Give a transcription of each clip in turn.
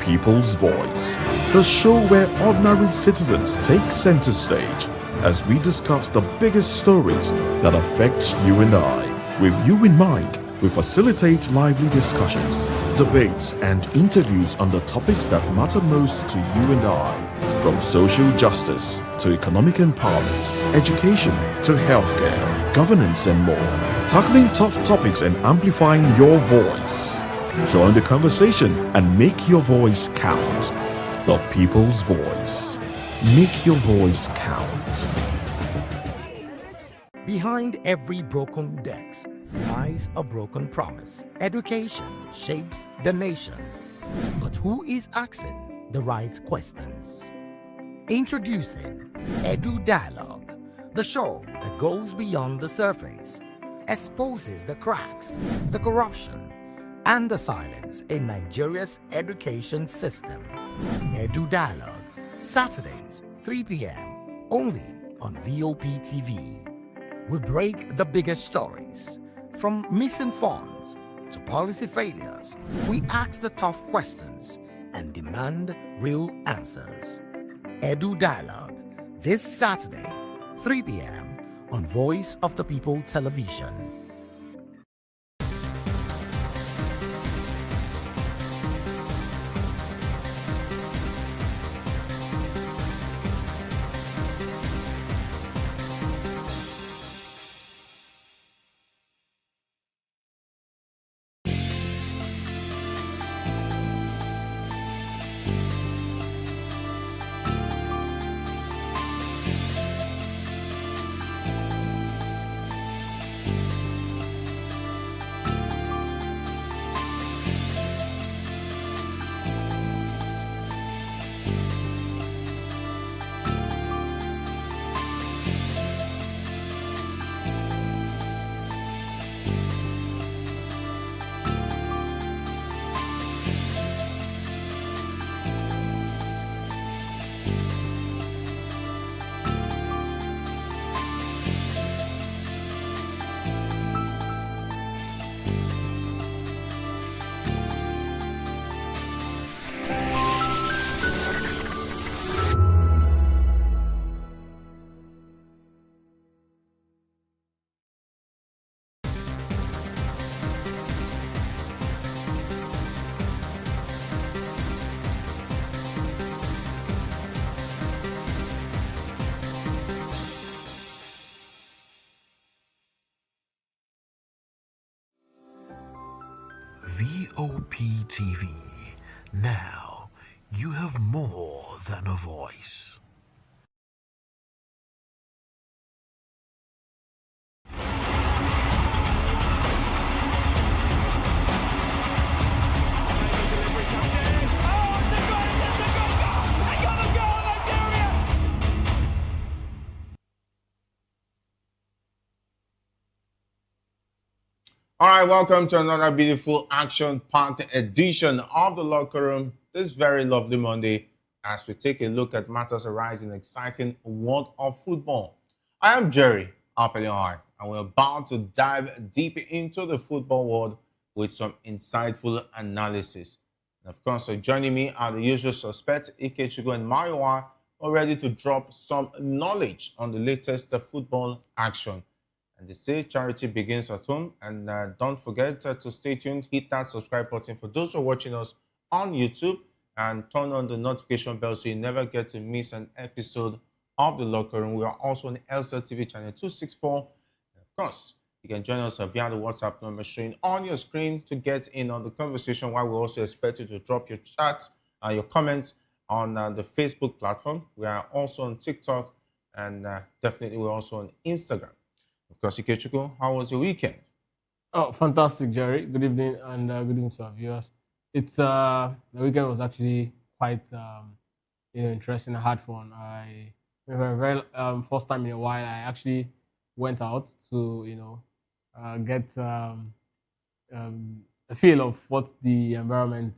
People's Voice, the show where ordinary citizens take center stage as we discuss the biggest stories that affect you and I. With you in mind, we facilitate lively discussions, debates, and interviews on the topics that matter most to you and I, from social justice to economic empowerment, education to healthcare, governance, and more, tackling tough topics and amplifying your voice. Join the conversation and make your voice count. The People's Voice. Make your voice count. Behind every broken desk lies a broken promise. Education shapes the nations. But who is asking the right questions? Introducing Edu Dialogue, the show that goes beyond the surface, exposes the cracks, the corruption, and the silence in Nigeria's education system. Edu Dialogue, Saturdays, 3 p.m., only on VOP TV. We break the biggest stories, from missing funds to policy failures. We ask the tough questions and demand real answers. Edu Dialogue, this Saturday, 3 p.m. on Voice of the People Television. VOP TV. Now, you have more than a voice. All right, welcome to another beautiful action-packed edition of the Locker Room this very lovely Monday as we take a look at matters arising in the exciting world of football. I am Jerry Apeliohai, and we're about to dive deep into the football world with some insightful analysis. And of course, joining me are the usual suspects, Ikechukwu and Mayowa, are ready to drop some knowledge on the latest football action. And they say charity begins at home. And don't forget to stay tuned, hit that subscribe button for those who are watching us on YouTube, and turn on the notification bell so you never get to miss an episode of The Locker Room. We are also on LCL TV channel 264. And of course, you can join us via the WhatsApp number showing on your screen to get in on the conversation, while we also expect you to drop your chats and your comments on the Facebook platform. We are also on TikTok, and definitely we're also on Instagram. Of course, Ikechukwu, how was your weekend? Oh, fantastic, Jerry. Good evening, and good evening to our viewers. It's the weekend was actually quite interesting. I had fun. For a very first time in a while, I actually went out to get a feel of what the environment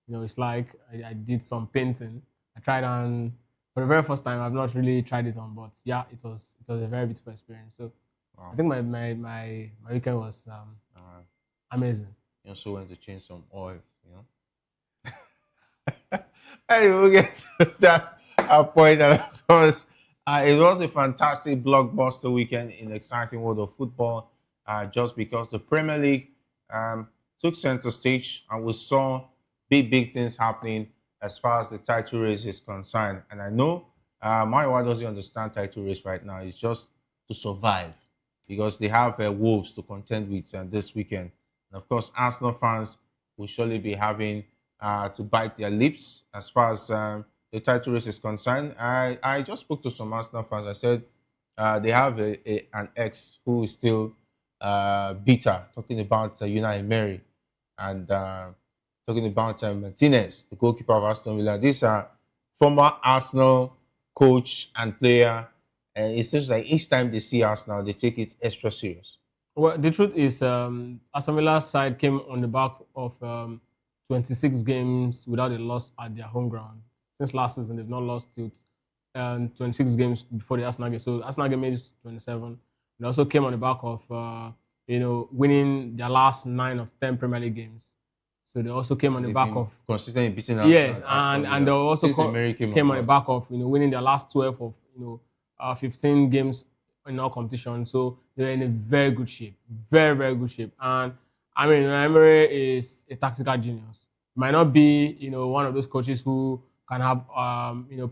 is like. I did some painting. I tried on for the very first time. I've not really tried it on, but yeah, it was a very beautiful experience. So. Wow. I think my weekend was amazing. You also went to change some oil, Hey, we'll get to that point. And of course, it was a fantastic blockbuster weekend in the exciting world of football, just because the Premier League took center stage and we saw big things happening as far as the title race is concerned. And I know my wife doesn't understand title race right now. It's just to survive because they have Wolves to contend with this weekend. And of course, Arsenal fans will surely be having to bite their lips as far as the title race is concerned. I just spoke to some Arsenal fans. I said they have an ex who is still bitter, talking about Unai Emery and talking about Martinez, the goalkeeper of Aston Villa. These are former Arsenal coach and player, and it seems like each time they see Arsenal, they take it extra serious. Well, the truth is, Aston Villa's side came on the back of 26 games without a loss at their home ground. Since last season, they've not lost till 26 games before the Arsenal game. So Arsenal game is 27. They also came on the back of winning their last 9 of 10 Premier League games. So they also came on the back of consistently beating Arsenal. Yes, and they also came on the back of winning their last 12 of 15 games in all competitions. So they're in a very good shape, very good shape. And I mean, Emery is a tactical genius. Might not be one of those coaches who can have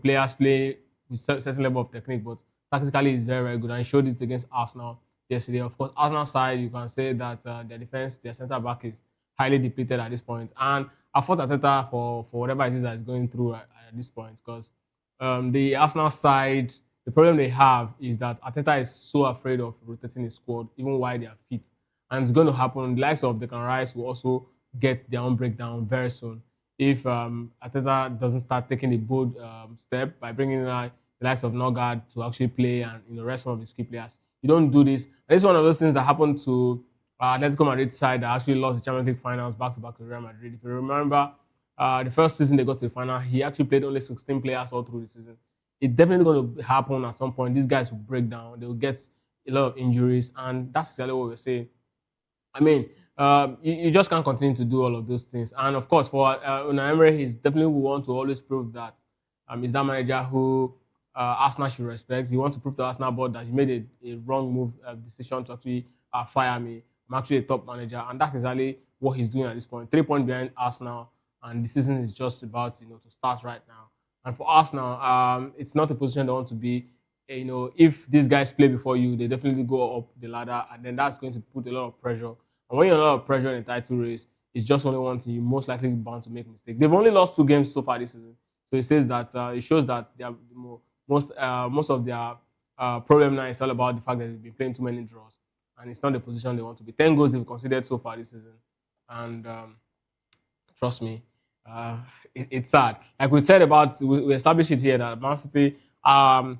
players play with certain level of technique, but tactically he's very good. And he showed it against Arsenal yesterday. Of course, Arsenal side, you can say that their defense, their centre back is highly depleted at this point. And I fought Arteta for whatever it is that is going through at this point, because the Arsenal side, the problem they have is that Arteta is so afraid of rotating his squad, even while they are fit. And it's going to happen. The likes of Declan Rice will also get their own breakdown very soon if Arteta doesn't start taking a bold step by bringing in the likes of Norgard to actually play and rest some of his key players. You don't do this. And it's one of those things that happened to Atletico Madrid side that actually lost the Champions League finals back-to-back with Real Madrid. If you remember, the first season they got to the final, he actually played only 16 players all through the season. It's definitely going to happen at some point. These guys will break down. They will get a lot of injuries, and that's exactly what we're saying. I mean, you just can't continue to do all of those things. And of course, for Unai Emery, he's definitely want to always prove that he's that manager who Arsenal should respect. He wants to prove to Arsenal board that he made a wrong move, decision to actually fire me. I'm actually a top manager, and that's exactly what he's doing at this point. 3 points behind Arsenal, and the season is just about to start right now. And for Arsenal, it's not a position they want to be. If these guys play before you, they definitely go up the ladder, and then that's going to put a lot of pressure. And when you're a lot of pressure in a title race, it's just only one thing. You're most likely bound to make mistakes. They've only lost 2 games so far this season, so it says that it shows that they are most of their problem now is all about the fact that they've been playing too many draws, and it's not the position they want to be. 10 goals they've considered so far this season, and trust me, it's sad. Like we said we established it here that Man City, Alan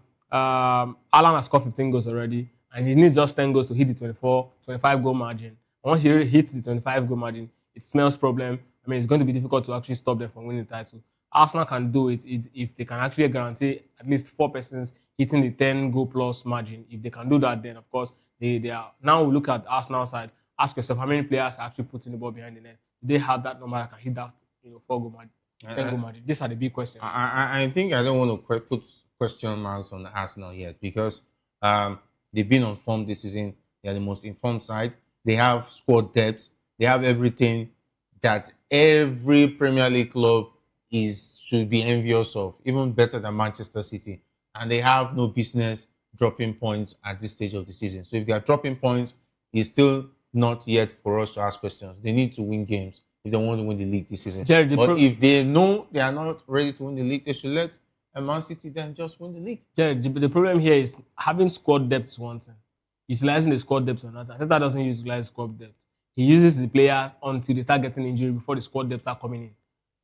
has scored 15 goals already, and he needs just 10 goals to hit the 25 goal margin. And once he hits the 25 goal margin, it smells problem. I mean, it's going to be difficult to actually stop them from winning the title. Arsenal can do it if they can actually guarantee at least 4 persons hitting the 10 goal plus margin. If they can do that, then of course they are. Now we look at the Arsenal side. Ask yourself how many players are actually putting the ball behind the net. Do they have that number that can hit that 4 goal margin, 10 goal margin? These are the big questions. I think I don't want to put question marks on Arsenal yet because they've been on form this season. They are the most informed side. They have squad depth. They have everything that every Premier League club should be envious of, even better than Manchester City. And they have no business dropping points at this stage of the season. So if they are dropping points, it's still not yet for us to ask questions. They need to win games if they want to win the league this season. Jerry, but if they know they are not ready to win the league, they should let Man City then just win the league. Jerry, the problem here is having squad depth is one thing. Utilizing the squad depth or not. Arteta doesn't utilize squad depth. He uses the players until they start getting injured before the squad depths are coming in.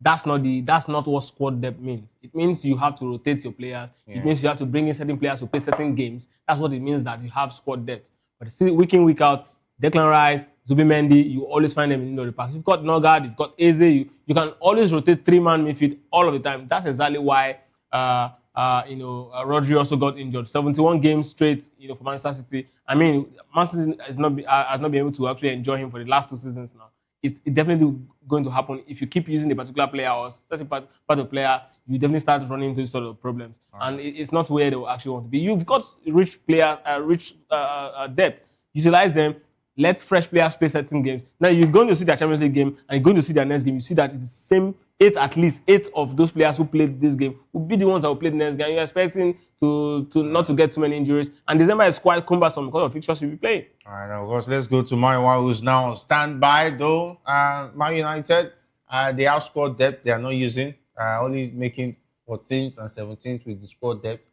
That's not what squad depth means. It means you have to rotate your players. Yeah. It means you have to bring in certain players to play certain games. That's what it means that you have squad depth. But see, week in, week out, Declan Rice, Zubimendi, you always find them in the pack. You've got Norgard, you've got Eze. You can always rotate 3-man midfield all of the time. That's exactly why Rodri also got injured. 71 games straight, for Manchester City. I mean, Manchester City has not been able to actually enjoy him for the last 2 seasons now. it's definitely going to happen if you keep using a particular player or certain part of player. You definitely start running into sort of problems, and it's not where they will actually want to be. You've got rich player, rich depth. Utilize them. Let fresh players play certain games. Now you're going to see their Champions League game and you're going to see their next game. You see that it's the same at least eight of those players who played this game will be the ones that will play the next game. You're expecting to not to get too many injuries. And December is quite cumbersome because of fixtures you'll be playing. All right, now, of course, let's go to Man who's now on standby, though. Man United, they have squad depth they are not using, only making 14th and 17th with the squad depth.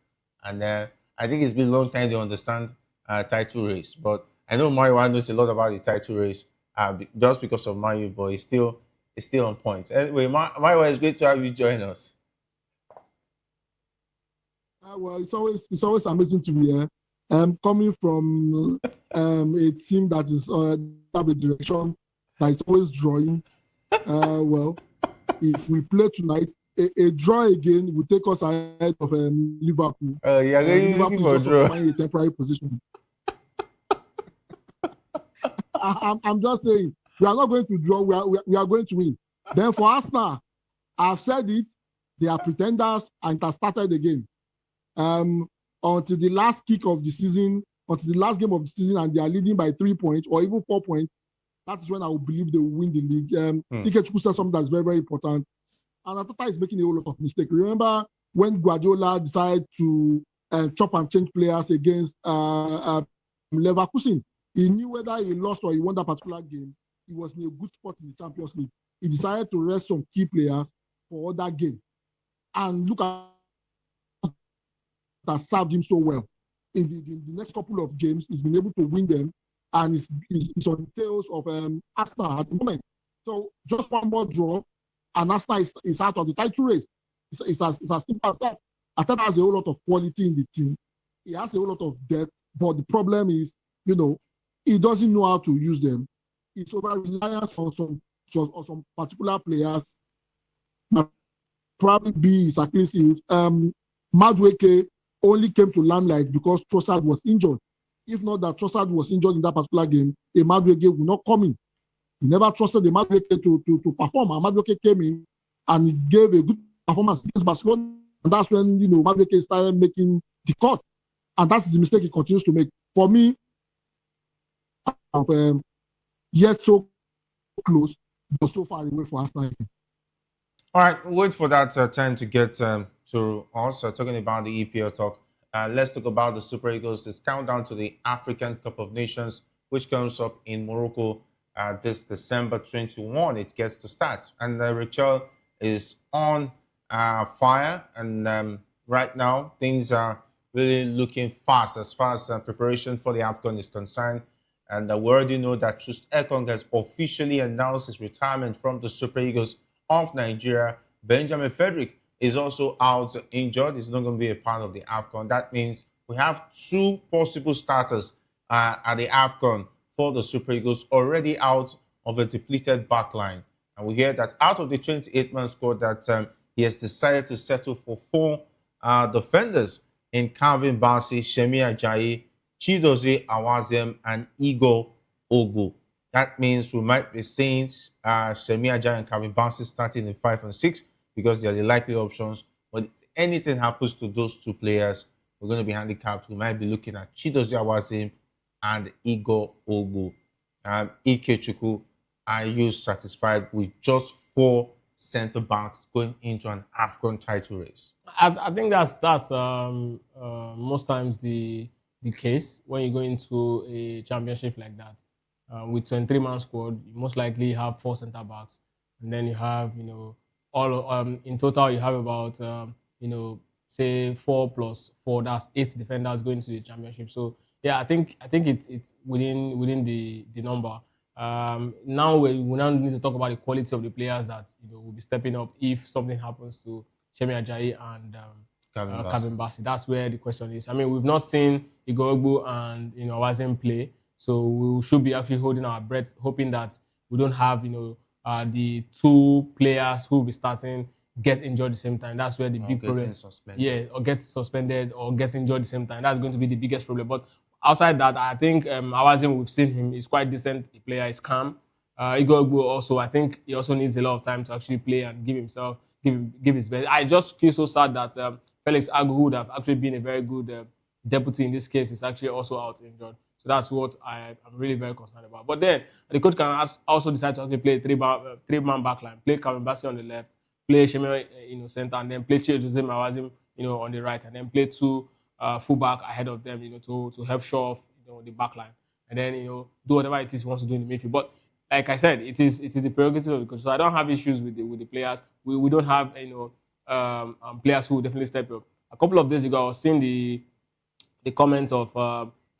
And I think it's been a long time they understand title race. But I know Man knows a lot about the title race just because of Man U, but it's still on point. Anyway, Man it's great to have you join us. Well, it's always amazing to be here. Coming from a team that is have a direction that is always drawing. Well, if we play tonight, a draw again will take us ahead of Liverpool. You're looking for a draw. A temporary position. I'm just saying, we are not going to draw. We are going to win. Then for Arsenal, I've said it. They are pretenders, and it has started again. Until the last kick of the season, until the last game of the season, and they are leading by 3 points or even 4 points, that is when I will believe they will win the league. Ikechukwu said something that is very, very important. And Arteta is making a whole lot of mistakes. Remember when Guardiola decided to chop and change players against Leverkusen? He knew whether he lost or he won that particular game, he was in a good spot in the Champions League. He decided to rest some key players for that game. And look at that served him so well. In the next couple of games, he's been able to win them, and it's on the tails of Arsenal at the moment. So just one more draw, and Arsenal is out of the title race. It's as simple as that. Arteta has a whole lot of quality in the team. He has a whole lot of depth, but the problem is, he doesn't know how to use them. It's over reliance on some particular players. Probably be his Achilles heel. Madueke only came to limelight because Trossard was injured. If not that Trossard was injured in that particular game, a Madueke would not come in. He never trusted the Madueke to perform. And Madueke came in and he gave a good performance against Barcelona. And that's when Madueke started making the cut. And that's the mistake he continues to make. For me, yet so close, but so far away for Arsenal. All right, wait for that time to get to us. Talking about the EPL talk, let's talk about the Super Eagles. It's countdown to the African Cup of Nations, which comes up in Morocco this December 21. It gets to start. And Chelle is on fire. And right now, things are really looking fast as far as preparation for the Afcon is concerned. And we already know that Ekong has officially announced his retirement from the Super Eagles of Nigeria. Benjamin Frederick is also out injured. He's not going to be a part of the Afcon. That means we have two possible starters at the Afcon for the Super Eagles already out of a depleted backline. And we hear that out of the 28-man squad that he has decided to settle for four defenders in Calvin Bassey, Semi Ajayi, Chidozie Awaziem, and Igor Ogu. That means we might be seeing Semi Ajayi and Calvin Bassey starting in 5 and 6 because they are the likely options. But if anything happens to those two players, we're going to be handicapped. We might be looking at Chidozie Awaziem and Igor Ogu. Ikechukwu, are you satisfied with just 4 centre backs going into an Afcon title race? I think that's most times the case when you go into a championship like that. With 23-man squad, you most likely have 4 centre backs, and then you have all in total you have about say 4 plus 4. That's 8 defenders going to the championship. So yeah, I think it's within the number. Now we now need to talk about the quality of the players that will be stepping up if something happens to Semi Ajayi and Calvin Bassey. That's where the question is. I mean, we've not seen Igor Ogu and Awaziem play, so we should be actually holding our breath, hoping that we don't have the 2 players who will be starting get injured at the same time. That's where the big problem. Or get suspended or get injured at the same time. That's going to be the biggest problem. But outside that, I think Awaziem, we've seen him. He's quite decent. The player is calm. Igor also, I think he also needs a lot of time to actually play and give his best. I just feel so sad that Felix Agu, who would have actually been a very good deputy in this case, is actually also out injured. So that's what I'm really very concerned about. But then the coach can also decide to actually play a three-man backline, play Calvin Bassey on the left, play Sheme, center, and then play Jose Mawazim, on the right, and then play two fullback ahead of them, to help show off, the backline, and then do whatever it is he wants to do in the midfield. But like I said, it is the prerogative of the coach. So I don't have issues with the players. We don't have players who definitely step up. A couple of days ago, I was seeing the comments of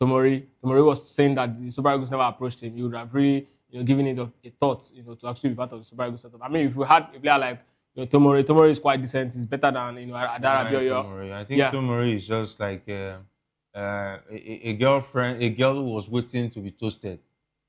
Tomori. Tomori was saying that the Super Eagles never approached him. He would have really given it a thought to actually be part of the Super Eagles setup. I mean, if we had a player like Tomori is quite decent. He's better than Adara Bioyo. I think Tomori is just like a girlfriend, a girl who was waiting to be toasted,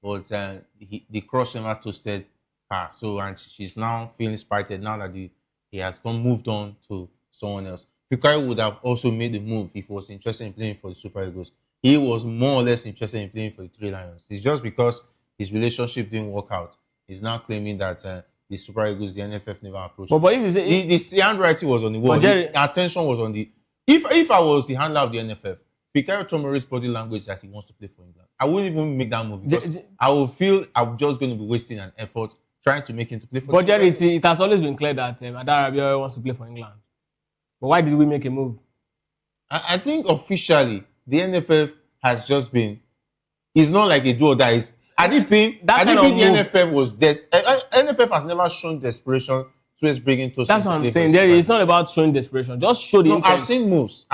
but the crush never toasted her. So and she's now feeling spited now that he has moved on to someone else. Fikayo would have also made the move if he was interested in playing for the Super Eagles. He was more or less interested in playing for the Three Lions. It's just because his relationship didn't work out. He's now claiming that the Super Eagles, the NFF never approached him. But if the handwriting was on the wall. His attention was on the... If I was the handler of the NFF, Fikayo Tomori's body language that he wants to play for England, I wouldn't even make that move because I would feel I'm just going to be wasting an effort trying to make him to play for But Jerry, it has always been clear that Adara Bioyo wants to play for England. But why did we make a move? I think officially the NFF has just been. It's not like a do or die. I didn't think the NFF was NFF has never shown desperation towards bringing Tosin. That's what I'm saying. It's not about showing desperation. Just show the intent. I've seen moves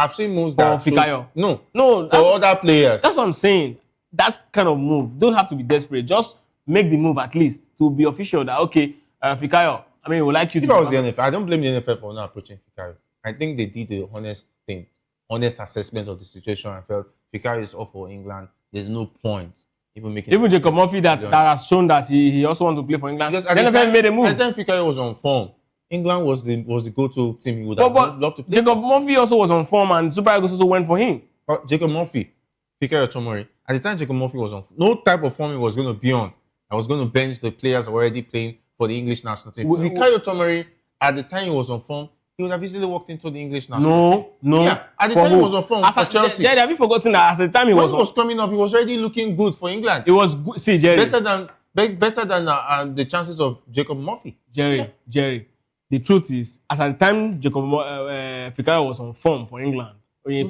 that Fikayo. No, for other players. That's what I'm saying. That kind of move. Don't have to be desperate. Just make the move at least to be official that okay, Fikayo. I mean, we would like you. If I was the NFF, I don't blame the NFF for not approaching Fikayo. I think they did the honest assessment of the situation. I felt Fikayo is off for England. There's no point even Jacob Murphy that has shown that he also wants to play for England. Because the NFF made a move. At the time Fikayo was on form, England was the go-to team he would have loved to play. Jacob Murphy also was on form, and Super Eagles also went for him. Jacob Murphy, Fikayo Tomori. At the time Jacob Murphy was on, no type of form he was going to be on. I was going to bench the players already playing for the English national team. Fikayo Tomori, at the time he was on form, he would have easily walked into the English national team. No. Yeah, at the time he was on form for Chelsea. Jerry, have you forgotten that at the time he was coming up, he was already looking good for England. It was good. See, Jerry. Better than the chances of Jacob Murphy. Jerry. The truth is, as at the time Jacob Fikayo was on form for England,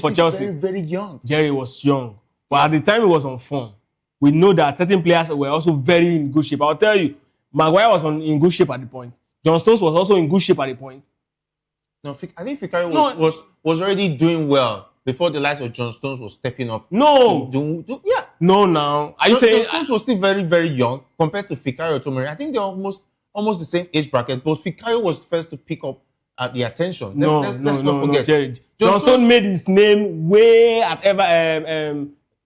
for Chelsea. Very, very young. Jerry was young. But at the time he was on form, we know that certain players were also very in good shape. I'll tell you, Maguire was in good shape at the point. John Stones was also in good shape at the point. No, I think Fikayo was already doing well before the likes of John Stones was stepping up. No. Yeah. No, now. Are you saying... John Stones was still very, very young compared to Fikayo Tomori. I think they're almost the same age bracket, but Fikayo was first to pick up the attention. Let's not forget. Jerry. John Stones made his name way at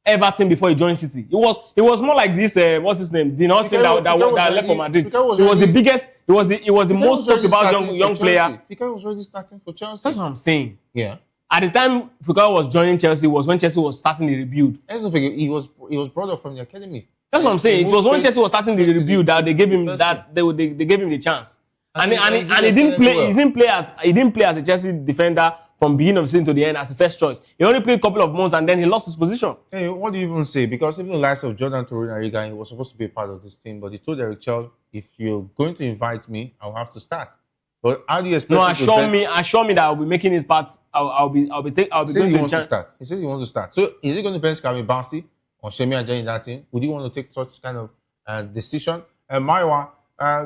Everton before he joined City. It was more like this. What's his name? Dean Austin that left for Madrid. It was the biggest. It was the most talked about young player. Fikayo was already starting for Chelsea. That's what I'm saying. Yeah. At the time Fikayo was joining Chelsea was when Chelsea was starting the rebuild. He was brought up from the academy. That's what I'm saying. It was when Chelsea was starting the rebuild that they gave him they gave him the chance. And he didn't play. He didn't play as a Chelsea defender from beginning of the season to the end as a first choice. He only played a couple of months and then he lost his position. Hey, what do you even say? Because even the likes of Jordan Torunariga, he was supposed to be a part of this team, but he told Eric Chelle, if you're going to invite me, I'll have to start. But how do you expect? No, assure me that I'll be making his parts. I'll be going to start. He says he wants to start. So is he going to bench Calvin Bassey or Shemi Ajayi in that team? Would he want to take such kind of decision? Maiwa,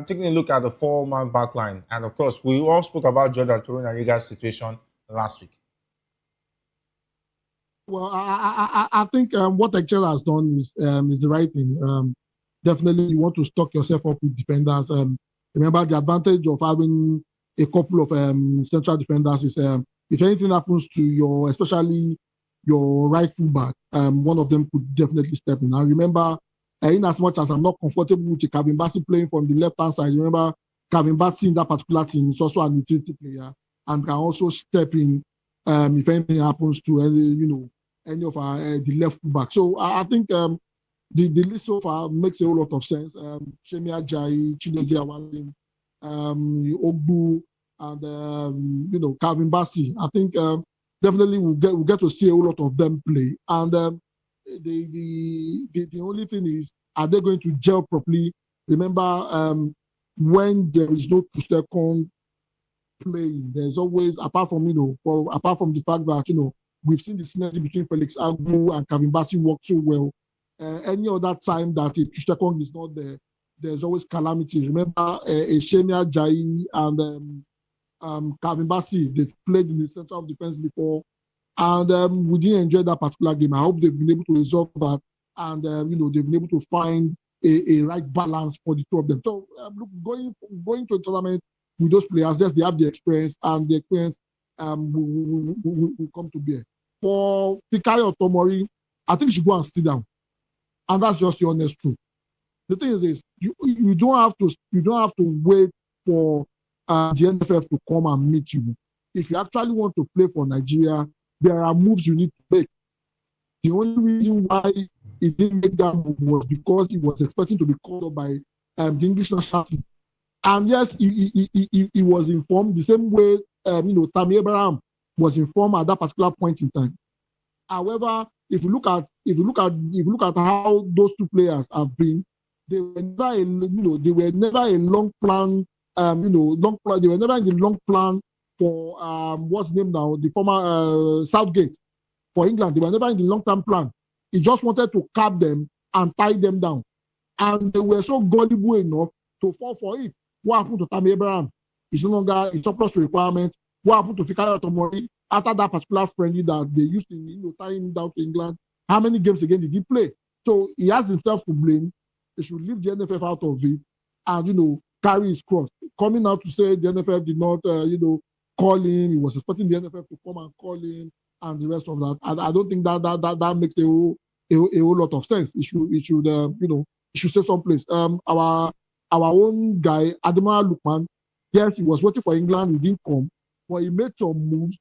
taking a look at the 4-man backline, and of course, we all spoke about Jordan Torunariga's situation last week. Well, I think what Chelle has done is the right thing. Definitely, you want to stock yourself up with defenders. Remember, the advantage of having a couple of central defenders is if anything happens to especially your right fullback, one of them could definitely step in. Now, remember, in as much as I'm not comfortable with Calvin Bassey playing from the left-hand side, remember, Calvin Bassey in that particular team is also an utility player and can also step in if anything happens to any of the left fullback. So I think the list so far makes a whole lot of sense. Shemi Ajayi, Chidozie Awale, Ogbu, and Calvin Bassey. I think definitely we'll get to see a whole lot of them play. And the only thing is, are they going to gel properly? Remember, when there is no Ekong playing, there's always, apart from the fact that we've seen the synergy between Felix Agu and Calvin Bassey work so well. Any other time that Ekong is not there, there's always calamity. Remember, Shemi Ajayi and Calvin Bassey, they've played in the center of defense before, and we didn't enjoy that particular game. I hope they've been able to resolve that, and they've been able to find a right balance for the two of them. So look, going to a tournament with those players, yes, they have the experience, and the experience will come to bear. For Fikayo Tomori, I think you should go and sit down, and that's just the honest truth. The thing is this: you don't have to wait for the NFF to come and meet you. If you actually want to play for Nigeria, there are moves you need to make. The only reason why he didn't make that move was because he was expecting to be called up by the English national team. And yes, he was informed the same way Tammy Abraham was informed at that particular point in time. However, if you look at how those two players have been, they were never a long plan. They were never in the long plan for what's the name now, the former Southgate for England. They were never in the long-term plan. He just wanted to cap them and tie them down, and they were so gullible enough to fall for it. What happened to Tammy Abraham? He's no longer a surplus requirement. What happened to Fikayo Tomori after that particular friendly that they used to tie him down to England? How many games again did he play? So he has himself to blame. They should leave the NFF out of it and carry his cross. Coming out to say the NFF did not call him, he was expecting the NFF to come and call him, and the rest of that. I don't think that makes a whole lot of sense. It should stay someplace. Our own guy, Adama Lukman, yes, he was waiting for England, he didn't come, but he made some moves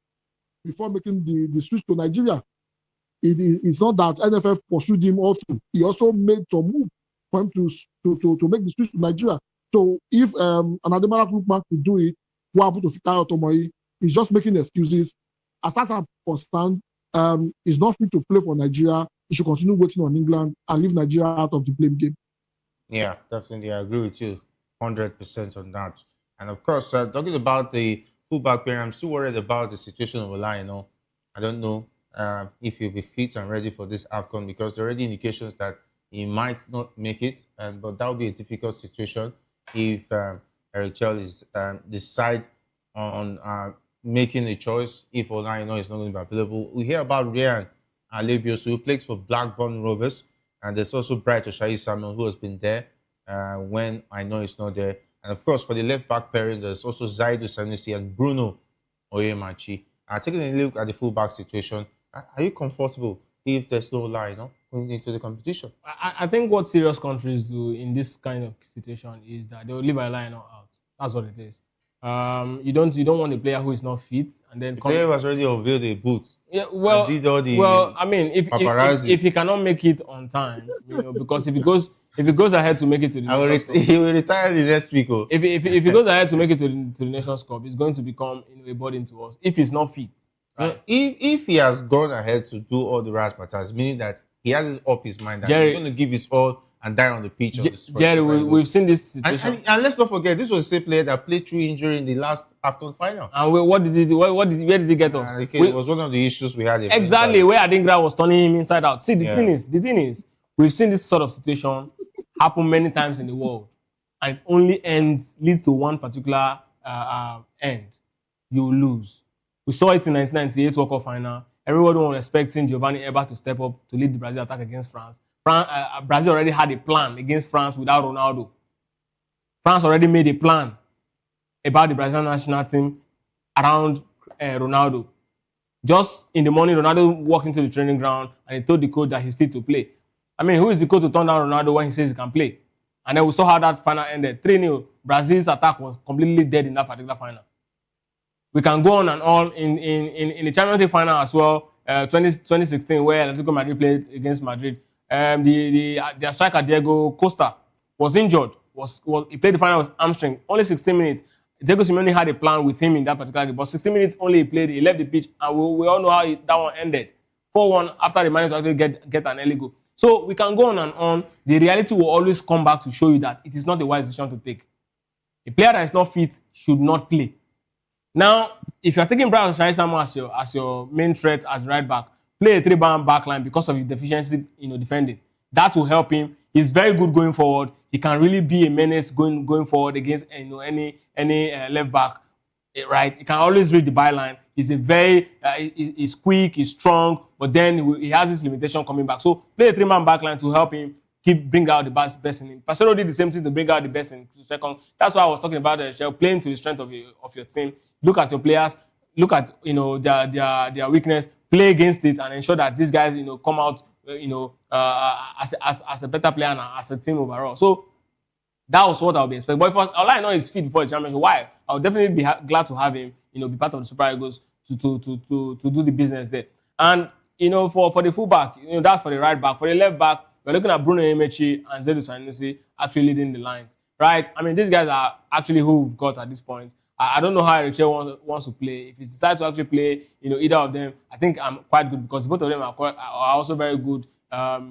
before making the switch to Nigeria. It's not that NFF pursued him all through. He also made some moves for him to make the switch to Nigeria. So if an Adama Lukman could do it, what happened to Fikayo Tomori? He's just making excuses. As far as I'm concerned, he's not fit to play for Nigeria. He should continue waiting on England and leave Nigeria out of the blame game. Yeah, definitely. I agree with you 100% on that. And of course, talking about the fullback pair, I'm still worried about the situation of Ola. I don't know if he'll be fit and ready for this Afcon, because there are already indications that he might not make it. But that would be a difficult situation if Chelle is decide on making a choice. If Ola is not going to be available, we hear about Ryan Alebiosu, who plays for Blackburn Rovers. And there's also Bright Oshayi Samuel, who has been there when I know he's not there. And of course, for the left back pairing, there's also Zaidu Sanusi and Bruno Oyemachi. Taking a look at the full back situation, are you comfortable if there's no line going into the competition? I think what serious countries do in this kind of situation is that they will leave a line out. That's what it is. You don't want a player who is not fit, and then the player has already unveiled a boot. Yeah, well, did all the I mean, if he cannot make it on time, because if he goes ahead to make it to the Nations Cup, he will retire the next week. If he goes ahead to make it to the Nations Cup, it's going to become a burden to us if he's not fit. Right? If he has gone ahead to do all the razzmatazz, meaning that he has it up his mind that Jerry, he's going to give his all and die on the pitch. Jerry, we've seen this situation. And let's not forget, this was the same player that played through injury in the last Afcon final. And what did he do? Where did he get us? It was one of the issues we had. Exactly, where Adingra was turning him inside out. See, the thing is, we've seen this sort of situation happen many times in the world, and it only leads to one particular end. You lose. We saw it in 1998 World Cup final. Everybody was expecting Giovanni Eba to step up to lead the Brazil attack against France. Brazil already had a plan against France without Ronaldo. France already made a plan about the Brazilian national team around Ronaldo. Just in the morning, Ronaldo walked into the training ground and he told the coach that he's fit to play. I mean, who is the coach to turn down Ronaldo when he says he can play? And then we saw how that final ended. 3-0. Brazil's attack was completely dead in that particular final. We can go on and on in the Champions League final as well, 2016, where Atletico Madrid played against Madrid. their striker Diego Costa was injured. He played the final with hamstring. Only 16 minutes. Diego Simeone had a plan with him in that particular game, but 16 minutes only he played. He left the pitch, and we all know how that one ended. 4-1 after they managed to actually get an early goal. So we can go on and on. The reality will always come back to show you that it is not a wise decision to take. A player that is not fit should not play. Now, if you are taking Brian Osayi-Samuel as your main threat as right back, play a three-man back line because of his deficiency, defending. That will help him. He's very good going forward. He can really be a menace going forward against any left back. Right? He can always read the byline. He's he's quick, he's strong, but then he has this limitation coming back. So play a three-man back line to help him bring out the best in him. Pastero did the same thing to bring out the best in Ekong. That's why I was talking about Chelle, playing to the strength of your team. Look at your players. Look at their weakness. Play against it and ensure that these guys come out as a better player and as a team overall. So that was what I would be expecting. But if all I know is fit before the championship, why? I would definitely be glad to have him, be part of the Super Eagles to do the business there. And for the fullback, that's for the right back. For the left back, we're looking at Bruno Emechi and Zedu Sanusi actually leading the lines, right? I mean, these guys are actually who we've got at this point. I don't know how Eric Chelle wants to play. If he decides to actually play, either of them, I think I'm quite good because both of them are also very good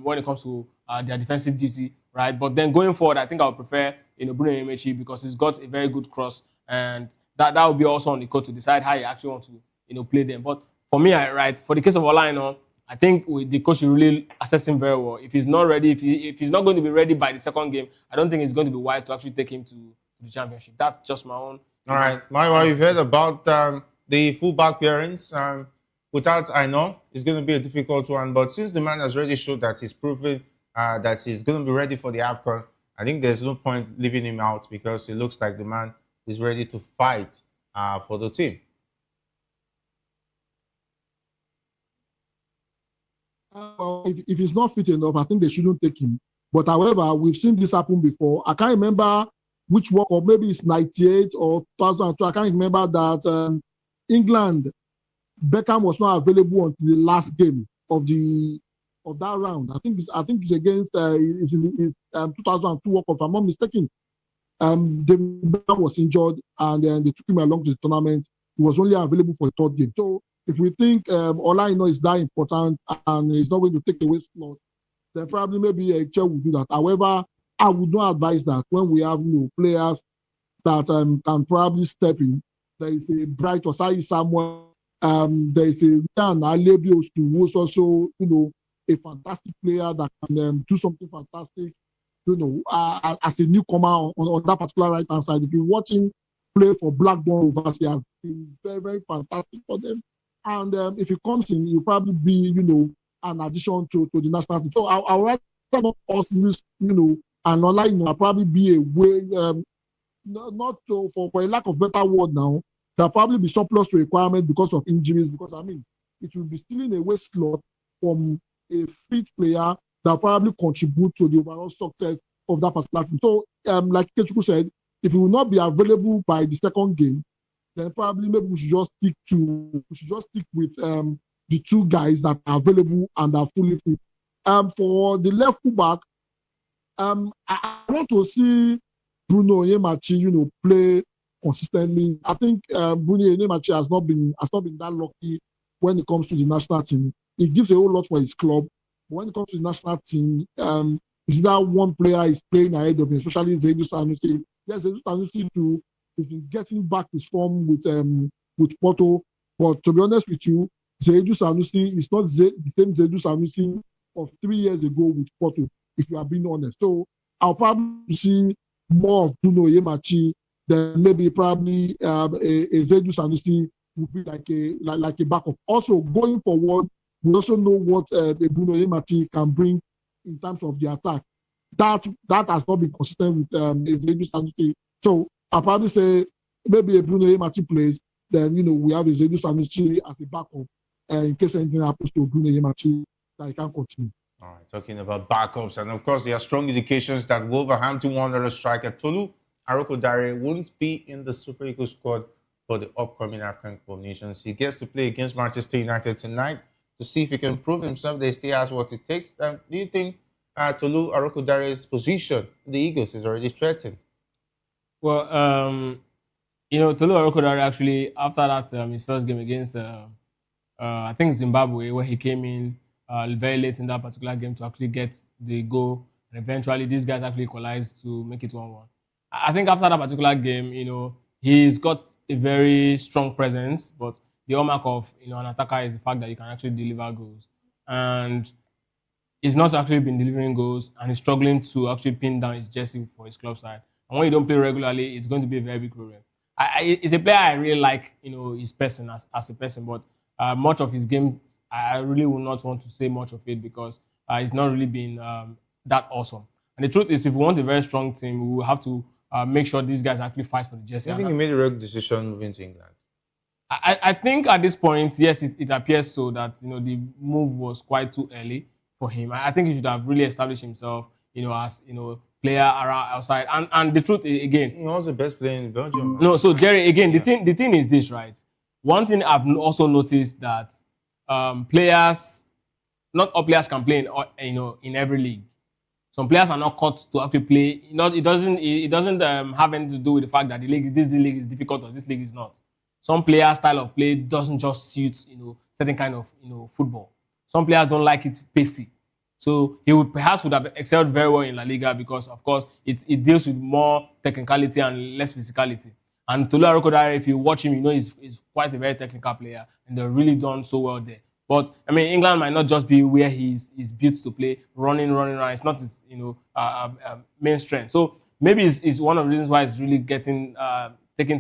when it comes to their defensive duty, right? But then going forward, I think I would prefer Bruno Emechi because he's got a very good cross, and that would be also on the coach to decide how he actually wants to play them. But for me, for the case of Olaino, I think the coach should really assess him very well. If he's not ready, if he's not going to be ready by the second game, I don't think it's going to be wise to actually take him to the championship. That's just my own. All right, Maiwa, you've heard about the fullback pairings. Without Aino, it's going to be a difficult one. But since the man has already showed that he's proven that he's going to be ready for the Afcon, I think there's no point leaving him out because it looks like the man is ready to fight for the team. If he's not fit enough, I think they shouldn't take him. But however, we've seen this happen before. I can't remember which work, or maybe it's 98 or 2002. I can't remember that England, Beckham was not available until the last game of that round. I think it's against 2002 work, if I'm not mistaken. David Beckham was injured, and then they took him along to the tournament. He was only available for the third game. So if we think Olaino is that important and he's not going to take away slot, then probably maybe Chelle will do that. However, I would not advise that when we have players that can probably step in. There is a Bright Osayi-Samuel. There is a Ryan Alebios who is also a fantastic player that can do something fantastic. As a newcomer on that particular right hand side, if you watch him play for Blackburn Rovers, he has been very, very fantastic for them. And if he comes in, he'll probably be an addition to the national team. So I'll rather not us lose and Olaino probably be a way, not to, for a lack of better word now, there'll probably be surplus to requirement because of injuries. Because it will be stealing a waste slot from a fit player that probably contribute to the overall success of that particular team. So, like Kechuku said, if he will not be available by the second game, then probably maybe we should just stick with the two guys that are available and are fully fit. For the left fullback, I want to see Bruno Onyemachi, play consistently. I think Bruno Onyemachi has not been that lucky when it comes to the national team. He gives a whole lot for his club, but when it comes to the national team, is that one player is playing ahead of him, especially Zedu Sanusi. Yes, Zedu Sanusi too has been getting back his form with Porto, but to be honest with you, Zedu Sanusi is not the same Zedu Sanusi of 3 years ago with Porto, if you are being honest. So I'll probably see more of Bruno Onyemachi than maybe probably a Zedu Sanusi would be like a backup. Also, going forward, we also know what Bruno Onyemachi can bring in terms of the attack. That has not been consistent with Zedu Sanusi. So I'll probably say maybe a Bruno Onyemachi plays, then we have a Zedu Sanusi as a backup in case anything happens to Bruno Onyemachi that he can continue. All right, talking about backups, and of course, there are strong indications that Wolverhampton Wanderers striker Tolu Arokodare won't be in the Super Eagles squad for the upcoming Afcon Cup of Nations. He gets to play against Manchester United tonight to see if he can prove himself. They still has what it takes. Do you think Tolu Arokodare's position in the Eagles is already threatened. Well, Tolu Orokodare actually, after that, his first game against, I think Zimbabwe, where he came in very late in that particular game to actually get the goal, and eventually these guys actually equalized to make it 1-1. I think after that particular game, he's got a very strong presence, but the hallmark of an attacker is the fact that you can actually deliver goals, and he's not actually been delivering goals, and he's struggling to actually pin down his jersey for his club side. And when you don't play regularly, it's going to be a very big problem. It's a player I really like, his person as a person, but much of his game, I really would not want to say much of it because it's not really been that awesome. And the truth is, if we want a very strong team, we will have to make sure these guys actually fight for the jersey. I think he made a right decision moving to England. I think at this point, yes, it appears so that the move was quite too early for him. I think he should have really established himself, as player around outside. And the truth again, he was the best player in Belgium. No, so Jerry, again, the thing is this, right? One thing I've also noticed that players, not all players can play in every league. Some players are not cut to actually play. It doesn't have anything to do with the fact that this league is difficult or this league is not. Some player style of play doesn't just suit certain kind of football. Some players don't like it pacey. So he would have excelled very well in La Liga because, of course, it deals with more technicality and less physicality. And Tolu Arokodare, if you watch him, he's quite a very technical player, and they've really done so well there. But I mean, England might not just be where he's built to play, running around. It's not his main strength. So maybe it's one of the reasons why it's really taking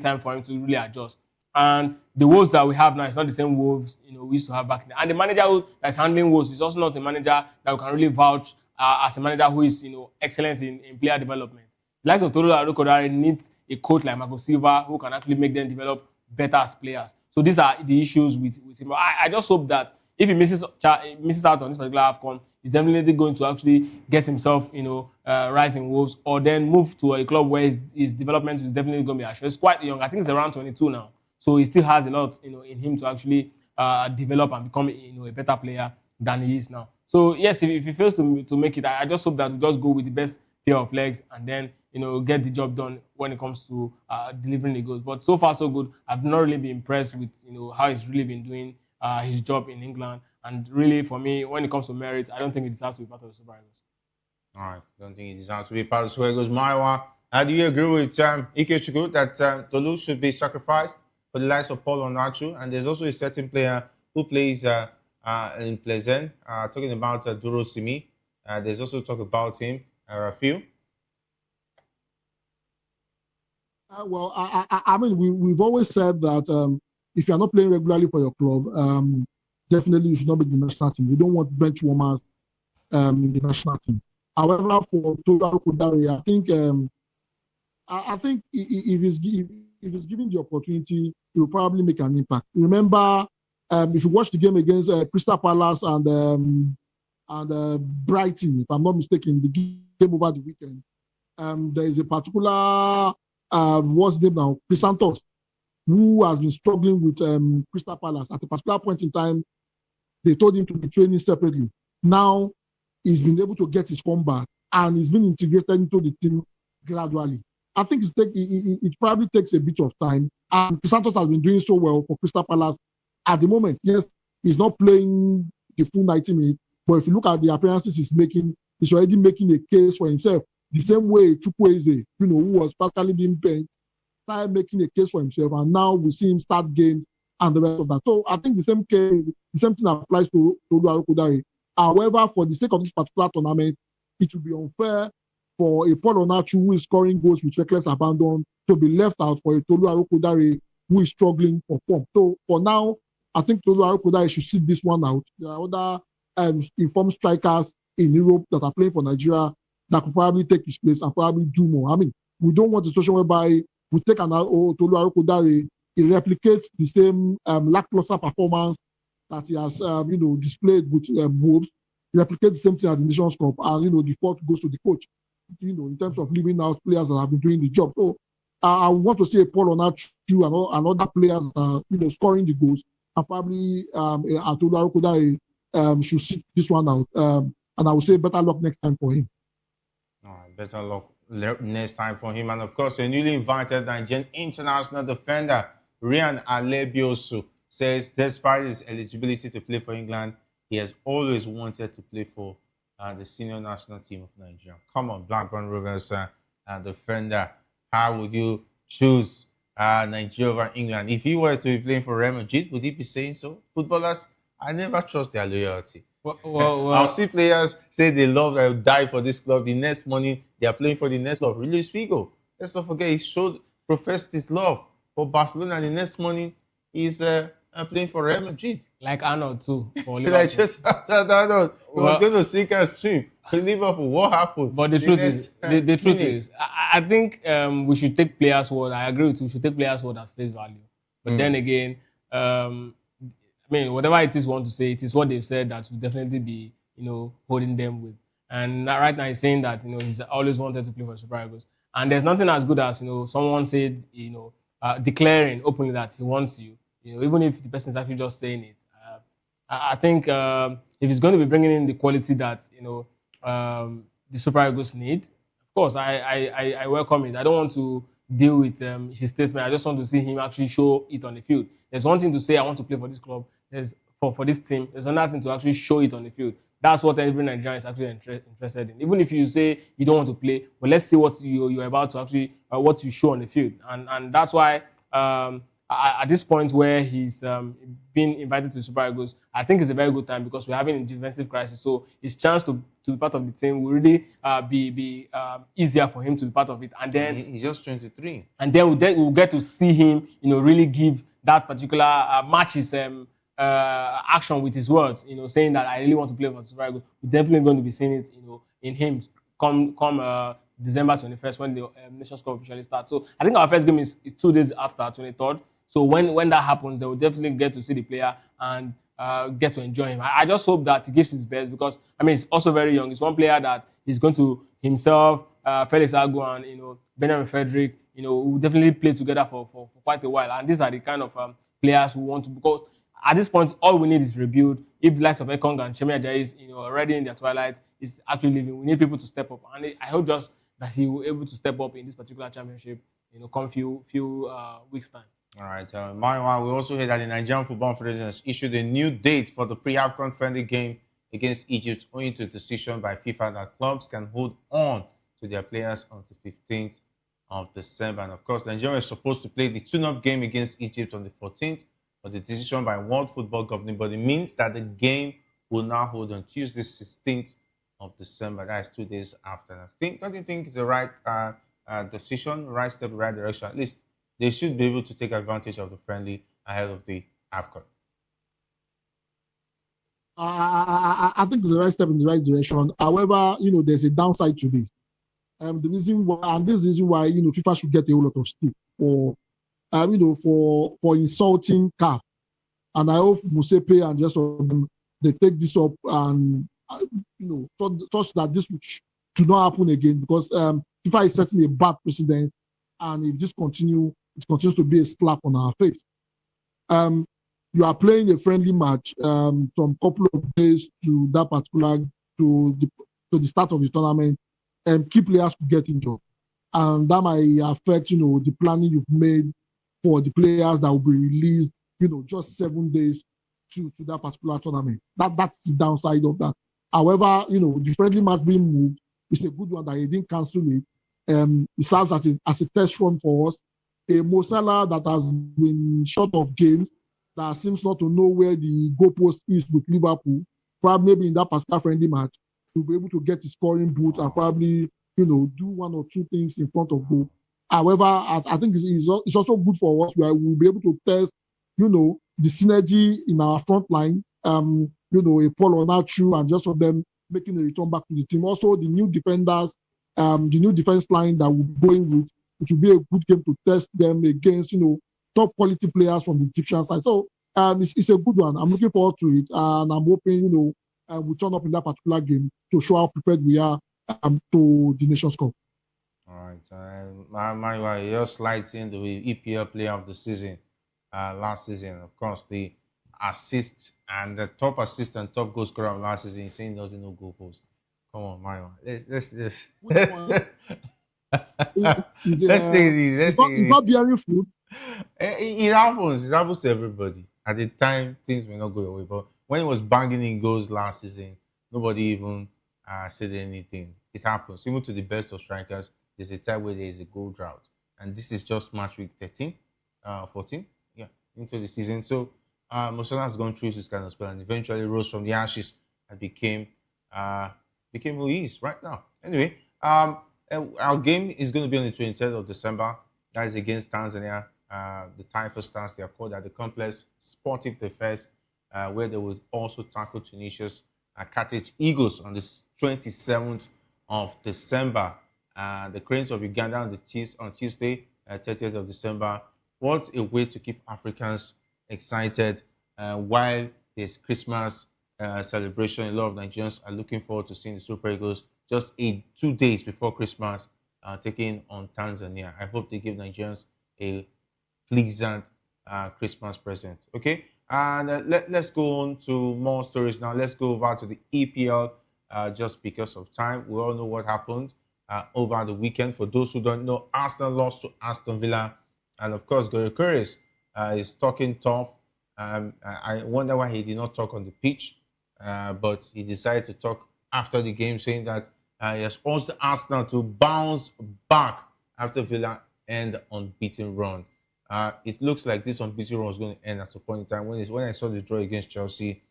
time for him to really adjust. And the Wolves that we have now is not the same Wolves we used to have back then. And the manager that's handling Wolves is also not a manager that we can really vouch as a manager who is excellent in player development. The likes of Tolu Arokodare needs a coach like Marco Silva who can actually make them develop better as players. So these are the issues with him. I just hope that if he misses out on this particular Afcon, he's definitely going to actually get himself right in Wolves, or then move to a club where his development is definitely going to be assured. He's quite young. I think he's around 22 now. So he still has a lot, in him to actually develop and become, a better player than he is now. So yes, if he fails to make it, I just hope that we just go with the best pair of legs and then, get the job done when it comes to delivering the goals. But so far so good. I've not really been impressed with, how he's really been doing his job in England. And really, for me, when it comes to merit, I don't think he deserves to be part of the Super Eagles. All right, don't think he deserves to be part of the Super Eagles. Maiwa, do you agree with Ikechukwu that Tolu should be sacrificed for the likes of Paul Onachu? And there's also a certain player who plays in Pleasant, talking about Duro Simi. There's also talk about him, Rafiu. Well, I mean, we've always said that if you're not playing regularly for your club, definitely you should not be in the national team. We don't want bench warmers in the national team. However, for Tolu Arokodare, I think if he's given the opportunity, he will probably make an impact. Remember, if you watch the game against Crystal Palace and Brighton, if I'm not mistaken, the game over the weekend, there is a particular what's his name now, Santos, who has been struggling with Crystal Palace. At a particular point in time, they told him to be training separately. Now he's been able to get his form back and he's been integrated into the team gradually. I think it probably takes a bit of time. And Santos has been doing so well for Crystal Palace at the moment. Yes, he's not playing the full 90 minutes, but if you look at the appearances he's making, he's already making a case for himself. The same way Chukwueze, who was practically being paid, started making a case for himself, and now we see him start games and the rest of that. So I think the same thing applies to Tolu Arokodare. However, for the sake of this particular tournament, it would be unfair for a Paul Onachu who is scoring goals with reckless abandon to be left out for a Tolu Arokodare who is struggling for form. So for now, I think Tolu Arokodare should sit this one out. There are other informed strikers in Europe that are playing for Nigeria that could probably take his place and probably do more. I mean, we don't want a situation whereby we take an Tolu Arokodare, he replicates the same lackluster performance that he has, displayed with Wolves, replicate the same thing at the Nations Cup, and the fault goes to the coach. In terms of leaving out players that have been doing the job. So I want to see a Paul Onachu and other players, scoring the goals, and probably Tolu Arokodare should sit this one out. and I would say better luck next time for him. All right, better luck next time for him. And of course, a newly invited Nigerian international defender, Ryan Alebiosu, says despite his eligibility to play for England, he has always wanted to play for the senior national team of Nigeria. Come on, Blackburn Rovers defender. How would you choose Nigeria over England? If he were to be playing for Real Madrid, would he be saying so? Footballers, I never trust their loyalty. I'll see players say they love and die for this club. The next morning, they are playing for the next club. Luis Figo, let's not forget, he professed his love for Barcelona. And the next morning, he's playing for Real Madrid. Like Arnold too. For Liverpool. Like just after Arnold, he was going to sink and swim for Liverpool. What happened? But the truth is, I think we should take players' word. I agree with you. We should take players' word as face value. But then again, I mean, whatever it is we want to say, it is what they've said that will definitely be, holding them with. And right now he's saying that, he's always wanted to play for Super Eagles. And there's nothing as good as, someone said, declaring openly that he wants you, even if the person is actually just saying it. I think if he's going to be bringing in the quality that, the Super Eagles need, of course, I welcome it. I don't want to deal with his statement. I just want to see him actually show it on the field. There's one thing to say, I want to play for this club. There's for this team. There's another thing to actually show it on the field. That's what every Nigerian is actually interested in. Even if you say you don't want to play, but let's see what you're about to actually, what you show on the field. And that's why at this point where he's been invited to Super Eagles, I think it's a very good time because we're having a defensive crisis. So his chance to be part of the team will really be easier for him to be part of it. And then he's just 23. And then we'll get to see him, really give that particular matches action with his words, saying that I really want to play for Super Eagles. We're definitely going to be seeing it, in him come December 21st when the Nations Cup officially starts. So I think our first game is 2 days after 23rd. So when that happens, they will definitely get to see the player and get to enjoy him. I just hope that he gives his best because he's also very young. He's one player that he's going to himself, Felix Agu and Benjamin Frederick, will definitely play together for quite a while. And these are the kind of players who want to, because at this point, all we need is rebuild. If the likes of Ekong and Chelle is already in their twilight, is actually leaving, we need people to step up. And I hope just that he will be able to step up in this particular championship, come few weeks' time. All right. Meanwhile, we also heard that the Nigerian Football Federation has issued a new date for the pre-Afcon friendly game against Egypt, owing to a decision by FIFA that clubs can hold on to their players until 15th of December. And of course, Nigeria is supposed to play the tune-up game against Egypt on the 14th, but the decision by World Football Governing Body means that the game will now hold on Tuesday, 16th of December. That is 2 days after. Don't you think it's the right decision, right step, right direction? At least they should be able to take advantage of the friendly ahead of the Afcon. I think it's the right step in the right direction. However, there's a downside to this. The reason why, and this is the reason why, FIFA should get a whole lot of stick for, for insulting CAF. And I hope Musepe and the rest of them, they take this up and, such that this should not happen again, because FIFA is setting a bad precedent, and if this continues, it continues to be a slap on our face. You are playing a friendly match from couple of days to that particular to the start of the tournament, and key players could get injured, and that might affect the planning you've made for the players that will be released just 7 days to that particular tournament. That's the downside of that. However, the friendly match being moved is a good one that he didn't cancel it. It serves as a test run for us. A Mo Salah that has been short of games, that seems not to know where the goalpost is with Liverpool, probably maybe in that particular friendly match, to be able to get his scoring boot and probably, do one or two things in front of goal. However, I think it's also good for us where we'll be able to test, the synergy in our front line, a Paul Onachu and just for them making a return back to the team. Also, the new defenders, the new defense line that we're going with, it will be a good game to test them against, top quality players from the Egyptian side. So it's a good one. I'm looking forward to it, and I'm hoping, we turn up in that particular game to show how prepared we are to the Nations Cup. All right. My just lighting the EPL player of the season last season. Of course, the assist and the top assist and top goal scorer of last season, saying doesn't know goal post. Come on, Mario. Let's Which one? Is let's take it easy. Let's take it it's not easy. bearing fruit. It happens. It happens to everybody. At the time, things may not go away. But when it was banging in goals last season, nobody even said anything. It happens. Even to the best of strikers, there's a time where there is a goal drought. And this is just match week 13, 14, yeah, into the season. So Mosala has gone through this kind of spell and eventually rose from the ashes and became who he is right now. Anyway, our game is going to be on the 23rd of December. That is against Tanzania. The Taifa Stars, they are called at the Complex Sportive Defense, where they will also tackle Tunisia's Carthage Eagles on the 27th of December. The Cranes of Uganda on Tuesday, 30th of December. What a way to keep Africans excited while there's Christmas celebration. A lot of Nigerians are looking forward to seeing the Super Eagles just 2 days before Christmas, taking on Tanzania. I hope they give Nigerians a pleasant Christmas present. Okay, and let's go on to more stories now. Let's go over to the EPL just because of time. We all know what happened over the weekend. For those who don't know, Arsenal lost to Aston Villa, and of course, Gary Curtis is talking tough. I wonder why he did not talk on the pitch, but he decided to talk after the game, saying that he has urged Arsenal to bounce back after Villa end the unbeaten run. It looks like this unbeaten run was going to end at some point in time. When I saw the draw against Chelsea,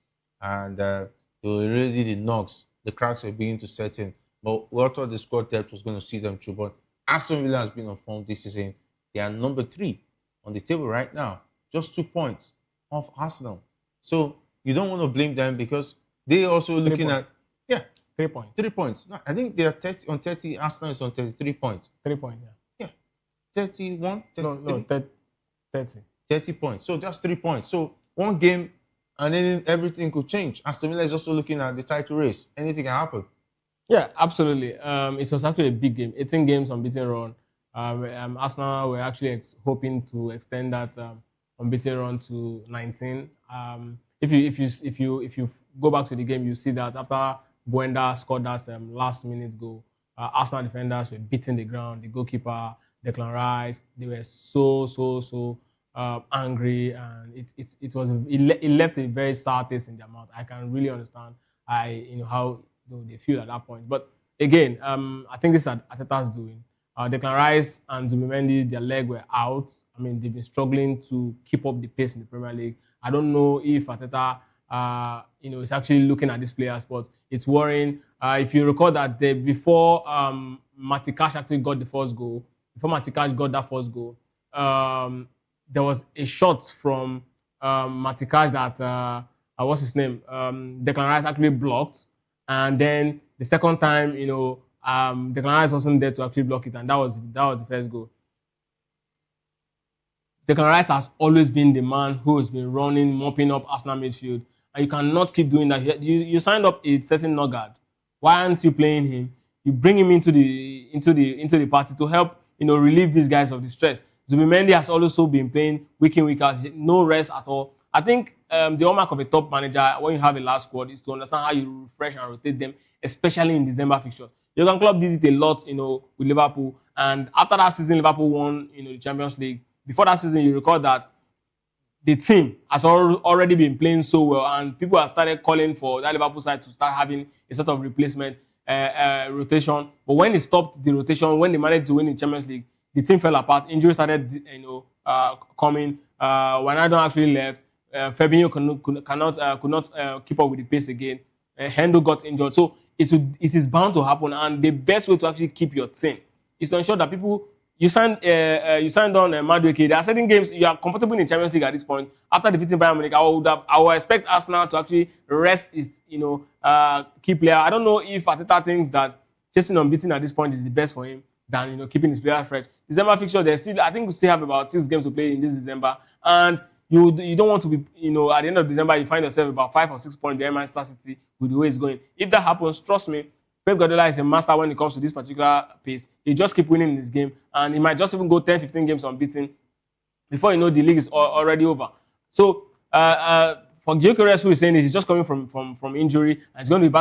and they were already the knocks, the cracks were beginning to set in. But we all thought the squad depth was going to see them through. But Aston Villa has been on form this season. They are number 3 on the table right now, just 2 points off Arsenal. So you don't want to blame them because they also looking at 3 points. 3 points. No, I think they are 30 on 30. Arsenal is on 33 points. 3 points, yeah. 31, 33. No, 30. 30 points. So just 3 points. So one game and then everything could change. Aston Villa is also looking at the title race. Anything can happen. Yeah, absolutely. It was actually a big game. 18 games unbeaten run. Arsenal were actually hoping to extend that unbeaten run to 19. If you go back to the game, you see that after Buenda scored that last minute goal, Arsenal defenders were beating the ground. The goalkeeper, Declan Rice, they were so angry, and it left a very sour taste in their mouth. I can really understand how they feel at that point. But again, I think this is Arteta's doing. Declan Rice and Zubimendi, their leg were out. I mean, they've been struggling to keep up the pace in the Premier League. I don't know if Arteta, is actually looking at these players, but it's worrying. If you recall that before Matikash actually got the first goal, there was a shot from Matikash that, what's his name? Declan Rice actually blocked. And then the second time, Declan Rice wasn't there to actually block it, and that was the first goal. Declan Rice has always been the man who has been running, mopping up Arsenal midfield, and you cannot keep doing that. You signed up a certain Nogard. Why aren't you playing him? You bring him into the party to help relieve these guys of the stress. Zubimendi has also been playing week in, week out, no rest at all. I think the hallmark of a top manager when you have a last squad is to understand how you refresh and rotate them, especially in December fixtures. Jurgen Klopp did it a lot, with Liverpool, and after that season, Liverpool won, the Champions League. Before that season, you recall that the team has already been playing so well, and people have started calling for that Liverpool side to start having a sort of replacement rotation. But when they stopped the rotation, when they managed to win the Champions League, the team fell apart. Injuries started, coming. Wijnaldum actually left. Fabinho could not keep up with the pace again. Hendo got injured. So it is bound to happen. And the best way to actually keep your team is to ensure that you signed on Madueke. There are certain games you are comfortable in the Champions League at this point. After defeating Bayern Munich, I would expect Arsenal to actually rest his key player. I don't know if Arteta thinks that chasing unbeaten at this point is the best for him than keeping his players fresh. December fixture, I think we still have about 6 games to play in this December, and you don't want to be, at the end of December, you find yourself about 5 or 6 points behind Manchester City with the way it's going. If that happens, trust me, Pep Guardiola is a master when it comes to this particular pace. He just keep winning this game, and he might just even go 10, 15 games unbeaten before the league is already over. So for Gyökeres, who is saying this, he's just coming from injury, and he's going to be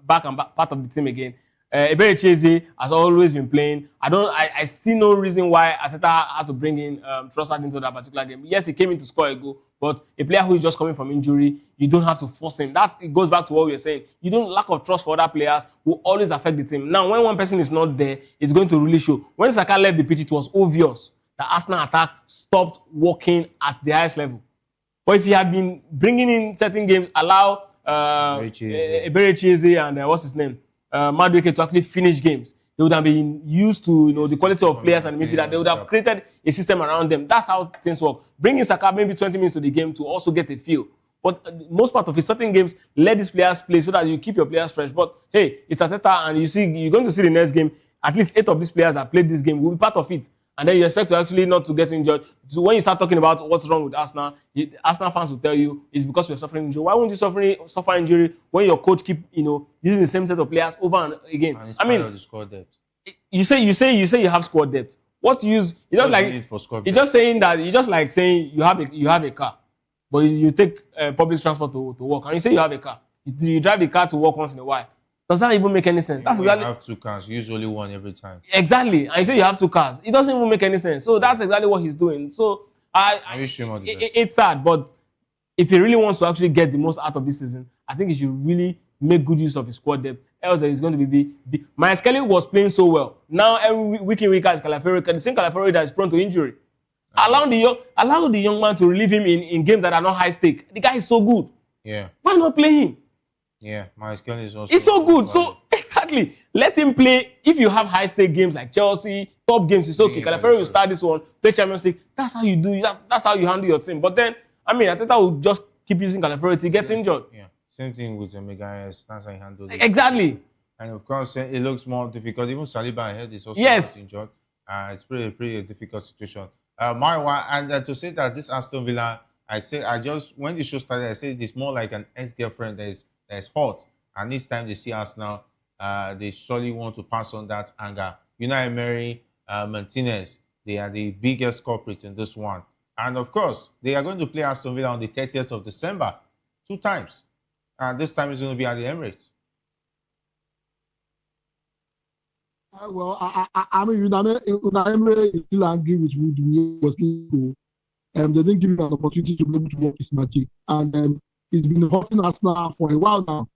back and back, part of the team again. Eberechi has always been playing. I see no reason why Arteta had to bring in Trossard into that particular game. Yes, he came in to score a goal, but a player who is just coming from injury, you don't have to force him. It goes back to what we were saying. You don't lack of trust for other players will always affect the team. Now, when one person is not there, it's going to really show. When Saka left the pitch, it was obvious that Arsenal attack stopped working at the highest level. But if he had been bringing in certain games, allow Eberechi and what's his name? Madueke to actually finish games. They would have been used to the quality of players and midfielder. They would have created a system around them. That's how things work. Bringing Saka maybe 20 minutes to the game to also get a feel. But most part of it, certain games, let these players play so that you keep your players fresh. But hey, it's Arteta, and you're going to see the next game. At least 8 of these players that played this game will be part of it. And then you expect to actually not to get injured. So when you start talking about what's wrong with Arsenal, Arsenal fans will tell you it's because you're suffering injury. Why won't you suffer injury when your coach keep using the same set of players over and again? And I mean, the squad depth. You say you have squad depth. What use? It's just saying that you just like saying you have a car, but you take public transport to work, and you say you have a car. You drive the car to work once in a while. Does that even make any sense? That's exactly. You have 2 cars, usually one every time. Exactly. And you say you have 2 cars. It doesn't even make any sense. So that's exactly what he's doing. So I wish him all the best. It's sad, but if he really wants to actually get the most out of this season, I think he should really make good use of his squad depth. Else he's going to be Myles Kelly was playing so well. Now every week in week out is Calafiori, the same Calafiori that is prone to injury. Allow the young man to relieve him in games that are not high stake. The guy is so good. Yeah. Why not play him? Yeah, Myles Kelly is also. It's so good. So exactly, let him play. If you have high stake games like Chelsea, top games, it's okay. Calafiori will start this one, play Champions League. That's how you do. That's how you handle your team. But then, Arteta will just keep using Calafiori till he gets injured. Yeah, same thing with Maguire. That's how he handles it. Exactly. And of course, it looks more difficult. Even Saliba, I heard, is also injured. It's pretty difficult situation. And to say that this Aston Villa, when the show started, I said it's more like an ex-girlfriend that is hot. And this time they see us now, they surely want to pass on that anger. Unai Emery, Martinez, they are the biggest culprits in this one. And of course, they are going to play Aston Villa on the 30th of December, 2 times. And this time it's going to be at the Emirates. Well, I mean, Unai Emery is still angry with Wood. They didn't give him an opportunity to be able to work his magic. And he's been hurting Arsenal for a while now.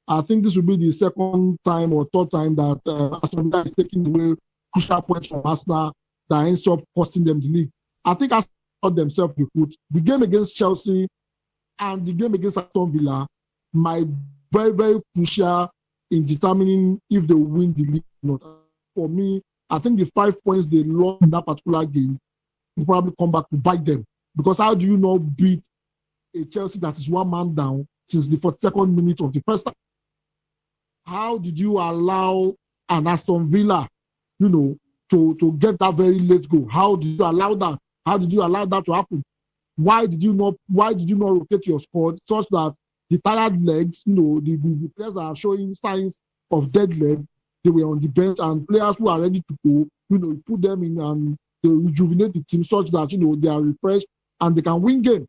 I think this will be the 2nd time or 3rd time that Aston Villa is taking away crucial points from Arsenal that ends up costing them the league. I think Arsenal got themselves the foot. The game against Chelsea and the game against Aston Villa might be very, very crucial in determining if they will win the league or not. For me, I think the 5 points they lost in that particular game will probably come back to bite them. Because how do you not beat a Chelsea that is 1 man down since the 42nd minute of the first half? How did you allow an Aston Villa, to get that very late goal? How did you allow that? How did you allow that to happen? Why did you not rotate your squad such that the tired legs, the players that are showing signs of dead leg, they were on the bench, and players who are ready to go, you put them in and they rejuvenate the team such that they are refreshed and they can win game.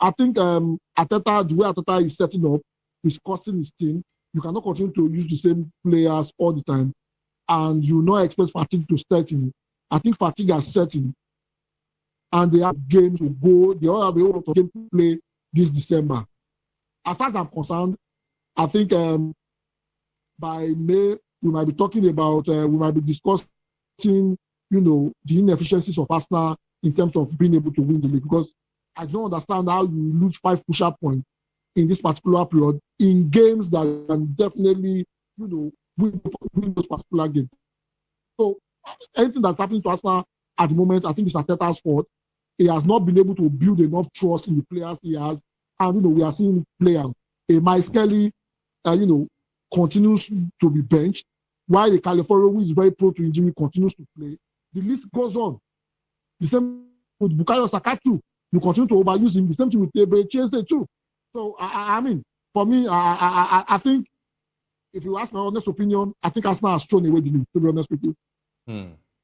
I think Arteta, the way Arteta is setting up, is costing his team. You cannot continue to use the same players all the time, and you not expect fatigue to set in. I think fatigue has set in, and they have games to go. They all have a lot of games to play this December. As far as I'm concerned, I think by May we might be talking about, we might be discussing, the inefficiencies of Arsenal in terms of being able to win the league. Because I don't understand how you lose 5 crucial points in this particular period in games that can definitely, win those particular games. So anything that's happening to Arsenal at the moment, I think it's Arteta's fault. He has not been able to build enough trust in the players he has, and we are seeing players. Myles Kelly, continues to be benched, while the Calafiori, who is very prone to injury, continues to play. The list goes on. The same with Bukayo Saka too. You continue to overuse him. The same thing with Eberechi too. So I mean, for me, I think if you ask my honest opinion, I think Arsenal has thrown away the league, to be honest with you.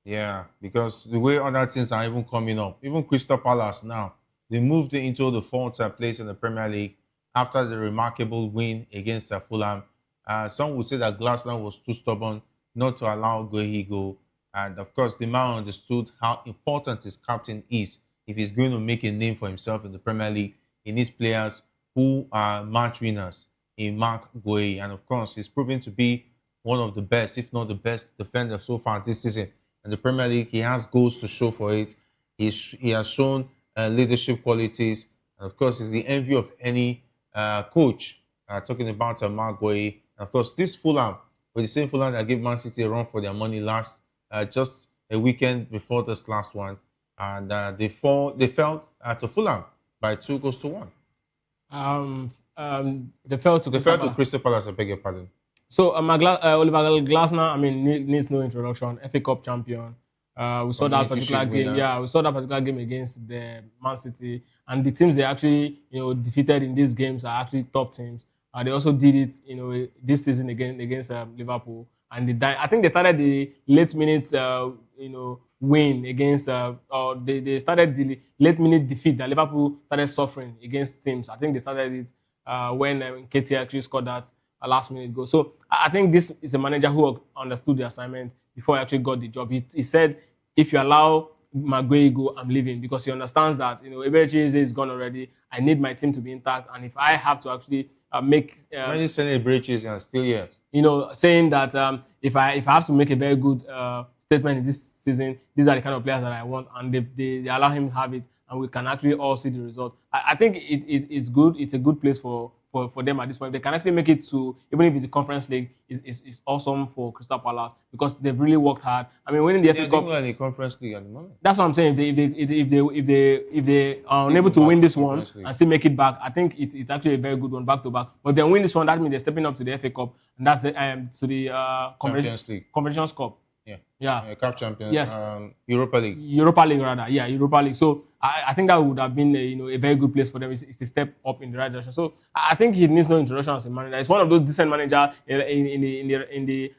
Yeah, because the way other things are even coming up, even Crystal Palace now, they moved into the 4th place in the Premier League after the remarkable win against Fulham. Some would say that Glasner was too stubborn not to allow Guehi go. And of course, the man understood how important his captain is. If he's going to make a name for himself in the Premier League, he needs players who are match winners in Mark Guehi. And of course, he's proven to be one of the best, if not the best defender so far this season in the Premier League. He has goals to show for it. He has shown leadership qualities. And of course, he's the envy of any coach. Talking about Mark Guehi. Of course, this Fulham, with the same Fulham that gave Man City a run for their money last, just a weekend before this last one, and they fell to Fulham by 2-1. They fell to Crystal Palace. I beg your pardon. So Oliver Glasner, I mean, needs no introduction. FA Cup champion. We saw that particular game. Winner. Yeah, we saw that particular game against the Man City, and the teams they actually defeated in these games are actually top teams. They also did it, this season against Liverpool, and I think they started the late minute, win against, or they started the late minute defeat that Liverpool started suffering against teams. I think they started it when Nketiah actually scored that last minute goal. So I think this is a manager who understood the assignment before he actually got the job. He said, if you allow Maguire go, I'm leaving, because he understands that Eberechi is gone already. I need my team to be intact, and if I have to actually make many celebrations and still yet, saying that if I have to make a very good statement in this season, these are the kind of players that I want, and they allow him to have it, and we can actually all see the result. I think it's good. It's a good place for them at this point. They can actually make it to, even if it's a Conference League, is awesome for Crystal Palace, because they've really worked hard. I mean, winning the FA Cup. They're in the Conference League at the moment. That's what I'm saying. If they are unable to win this one and still make it back, I think it's actually a very good one, back to back. But then win this one, that means they're stepping up to the FA Cup, and that's to the Champions League, Conference Cup. Yeah. Cup champions. Yes. Europa League. Europa League, rather. Yeah, Europa League. So I think that would have been a very good place for them. It's a step up in the right direction. So I think he needs no introduction as a manager. It's one of those decent managers in the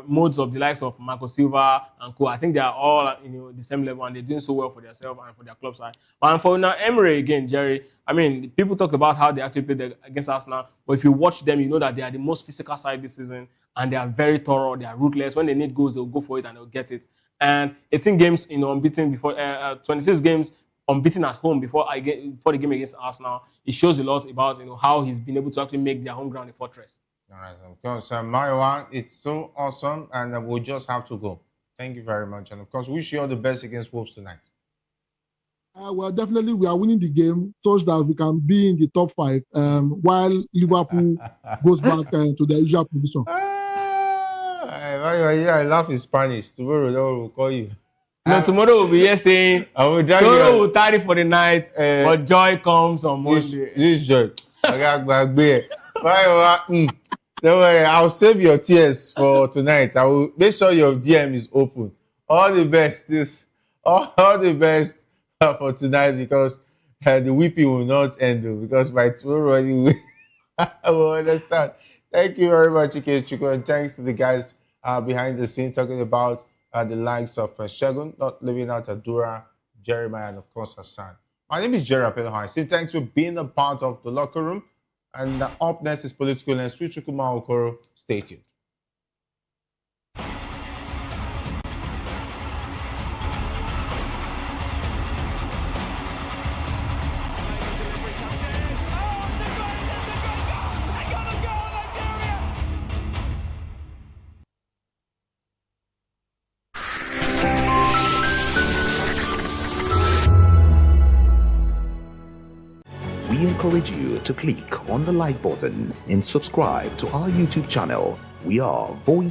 modes of the likes of Marco Silva and co. I think they are all the same level, and they're doing so well for themselves and for their club side. And for now, Emery again, Jerry. I mean, people talked about how they actually played against Arsenal, but if you watch them, you know that they are the most physical side this season, and they are very thorough. They are ruthless. When they need goals, they'll go for it and they'll get it. And 18 games, unbeaten before 26 games unbeaten at home before the game against Arsenal. It shows a lot about how he's been able to actually make their home ground a fortress. All right, of course, Mayowa, it's so awesome, and we'll just have to go. Thank you very much, and of course, wish you all the best against Wolves tonight. Well, definitely, we are winning the game such that we can be in the top 5 while Liverpool goes back to their usual position. I laugh in Spanish. Tomorrow, we'll call you. No, tomorrow we'll be here saying, tomorrow we'll tarry for the night, but joy comes on Monday. This joy. Don't worry, I'll save your tears for tonight. I will make sure your DM is open. All the best, all the best for tonight, because the weeping will not end, because by tomorrow we will understand. Thank you very much, Ikechukwu, and thanks to the guys behind the scene talking about the likes of Shegun, not leaving out Adura, Jeremiah, and of course Hassan. My name is Jerry Apelho. I say thanks for being a part of the locker room. And up next is Political Lens with Chukwuma Okoro. Stay tuned. We encourage you to click on the like button and subscribe to our YouTube channel. We are Voice